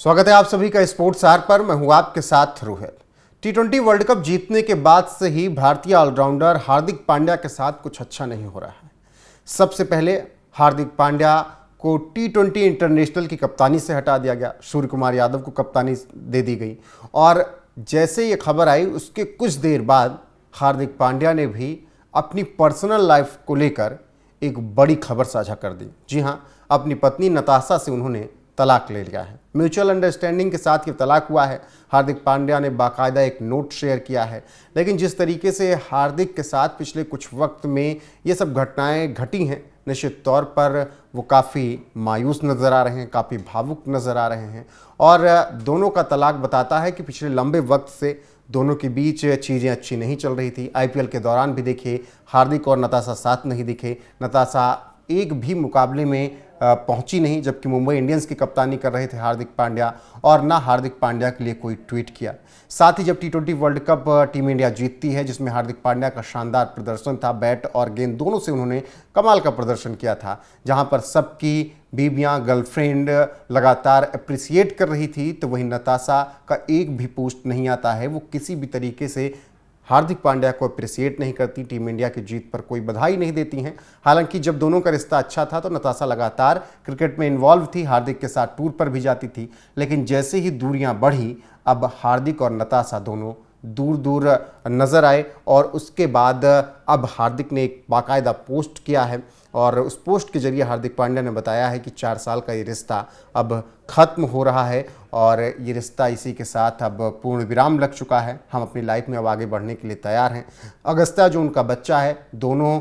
स्वागत है आप सभी का स्पोर्ट्स आर पर। मैं हूं आपके साथ रोहित। टी20 वर्ल्ड कप जीतने के बाद से ही भारतीय ऑलराउंडर हार्दिक पांड्या के साथ कुछ अच्छा नहीं हो रहा है। सबसे पहले हार्दिक पांड्या को टी20 इंटरनेशनल की कप्तानी से हटा दिया गया, सूर्य कुमार यादव को कप्तानी दे दी गई और जैसे ये खबर आई उसके कुछ देर बाद हार्दिक पांड्या ने भी अपनी पर्सनल लाइफ को लेकर एक बड़ी खबर साझा कर दी। जी हाँ, अपनी पत्नी नताशा से उन्होंने तलाक ले लिया है। म्यूचुअल अंडरस्टैंडिंग के साथ ये तलाक हुआ है। हार्दिक पांड्या ने बाकायदा एक नोट शेयर किया है, लेकिन जिस तरीके से हार्दिक के साथ पिछले कुछ वक्त में ये सब घटनाएं घटी हैं, निश्चित तौर पर वो काफ़ी मायूस नज़र आ रहे हैं, काफ़ी भावुक नज़र आ रहे हैं और दोनों का तलाक बताता है कि पिछले लंबे वक्त से दोनों के बीच चीज़ें अच्छी नहीं चल रही थी। आईपीएल के दौरान भी देखिए हार्दिक और नताशा साथ नहीं दिखे, नताशा एक भी मुकाबले में पहुंची नहीं, जबकि मुंबई इंडियंस की कप्तानी कर रहे थे हार्दिक पांड्या, और ना हार्दिक पांड्या के लिए कोई ट्वीट किया। साथ ही जब टी20 वर्ल्ड कप टीम इंडिया जीतती है, जिसमें हार्दिक पांड्या का शानदार प्रदर्शन था, बैट और गेंद दोनों से उन्होंने कमाल का प्रदर्शन किया था, जहां पर सबकी बीवियां, गर्लफ्रेंड लगातार अप्रिसिएट कर रही थी, तो वहीं नताशा का एक भी पोस्ट नहीं आता है। वो किसी भी तरीके से हार्दिक पांड्या को अप्रिसिएट नहीं करती, टीम इंडिया की जीत पर कोई बधाई नहीं देती हैं। हालांकि जब दोनों का रिश्ता अच्छा था तो नताशा लगातार क्रिकेट में इन्वॉल्व थी, हार्दिक के साथ टूर पर भी जाती थी, लेकिन जैसे ही दूरियां बढ़ी अब हार्दिक और नताशा दोनों दूर दूर नज़र आए और उसके बाद अब हार्दिक ने एक बाकायदा पोस्ट किया है और उस पोस्ट के जरिए हार्दिक पांड्या ने बताया है कि 4 साल का ये रिश्ता अब ख़त्म हो रहा है और ये रिश्ता इसी के साथ अब पूर्ण विराम लग चुका है। हम अपनी लाइफ में अब आगे बढ़ने के लिए तैयार हैं। अगस्त्या जो उनका बच्चा है, दोनों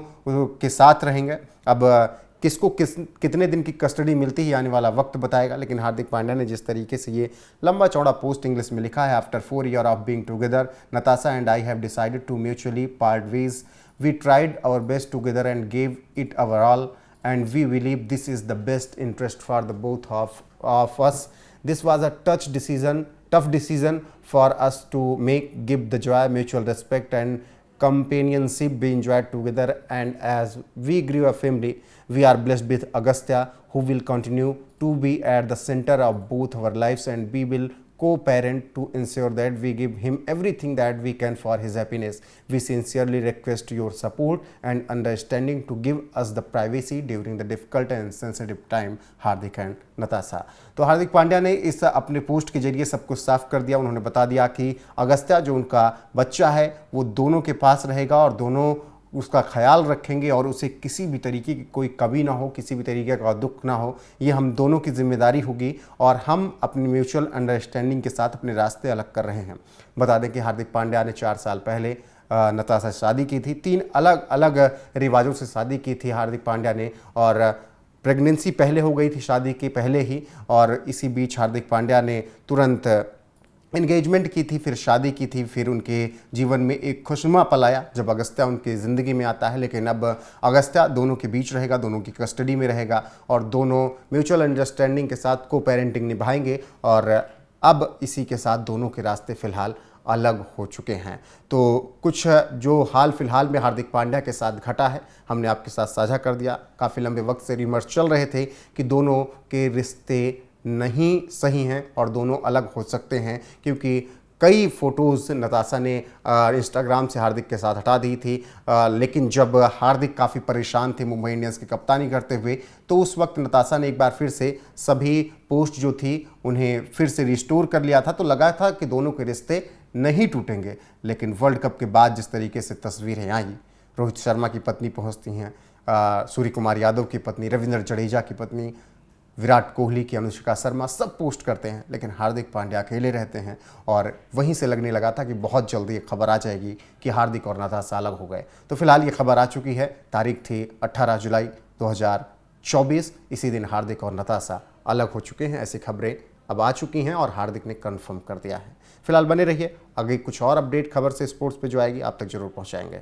के साथ रहेंगे। अब किसको कितने दिन की कस्टडी मिलती है आने वाला वक्त बताएगा, लेकिन हार्दिक पांड्या ने जिस तरीके से ये लंबा चौड़ा पोस्ट इंग्लिश में लिखा है, after 4 years of being together, Natasha and I have decided two mutually part ways. We tried our best together and gave it our all, and we believe this is the best interest for the both of us. This was a tough decision for us to make. Give the joy, mutual respect and companionship we enjoyed together, and as we grew a family, we are blessed with Agastya, who will continue to be at the center of both our lives, and we will co-parent to ensure that we give him everything that we can for his happiness. We sincerely request your support and understanding to give us the privacy during the difficult and sensitive time. Hardik and Natasha. तो हार्दिक पांड्या ने इस अपने post के जरिए सब कुछ साफ कर दिया। उन्होंने बता दिया कि अगस्त्या जो उनका बच्चा है वो दोनों के पास रहेगा और दोनों उसका ख्याल रखेंगे और उसे किसी भी तरीके की कोई कमी ना हो, किसी भी तरीके का दुख ना हो, ये हम दोनों की जिम्मेदारी होगी और हम अपनी म्यूचुअल अंडरस्टैंडिंग के साथ अपने रास्ते अलग कर रहे हैं। बता दें कि हार्दिक पांड्या ने 4 साल पहले नताशा से शादी की थी। 3 अलग अलग रिवाजों से शादी की थी हार्दिक पांड्या ने और प्रेगनेंसी पहले हो गई थी शादी के पहले ही, और इसी बीच हार्दिक पांड्या ने तुरंत एंगेजमेंट की थी, फिर शादी की थी, फिर उनके जीवन में एक खुशनुमा पल आया जब अगस्त्या उनकी ज़िंदगी में आता है। लेकिन अब अगस्त्या दोनों के बीच रहेगा, दोनों की कस्टडी में रहेगा और दोनों म्यूचुअल अंडरस्टैंडिंग के साथ को पेरेंटिंग निभाएंगे और अब इसी के साथ दोनों के रास्ते फ़िलहाल अलग हो चुके हैं। तो कुछ जो हाल फिलहाल में हार्दिक पांड्या के साथ घटा है हमने आपके साथ साझा कर दिया। काफ़ी लंबे वक्त से रिमर्स चल रहे थे कि दोनों के रिश्ते नहीं सही हैं और दोनों अलग हो सकते हैं, क्योंकि कई फ़ोटोज़ नताशा ने इंस्टाग्राम से हार्दिक के साथ हटा दी थी। लेकिन जब हार्दिक काफ़ी परेशान थे मुंबई इंडियंस की कप्तानी करते हुए, तो उस वक्त नताशा ने एक बार फिर से सभी पोस्ट जो थी उन्हें फिर से रिस्टोर कर लिया था। तो लगा था कि दोनों के रिश्ते नहीं टूटेंगे, लेकिन वर्ल्ड कप के बाद जिस तरीके से तस्वीरें आई, रोहित शर्मा की पत्नी पहुँचती हैं, सूर्य कुमार यादव की पत्नी, रविंद्र जडेजा की पत्नी, विराट कोहली की अनुष्का शर्मा, सब पोस्ट करते हैं, लेकिन हार्दिक पांड्या अकेले रहते हैं और वहीं से लगने लगा था कि बहुत जल्दी एक खबर आ जाएगी कि हार्दिक और नताशा अलग हो गए। तो फिलहाल ये खबर आ चुकी है। तारीख थी 18 जुलाई 2024। इसी दिन हार्दिक और नताशा अलग हो चुके हैं। ऐसी खबरें अब आ चुकी हैं और हार्दिक ने कन्फर्म कर दिया है। फिलहाल बने रहिए, आगे कुछ और अपडेट खबर से स्पोर्ट्स पे जो आएगी आप तक जरूर पहुँचाएंगे।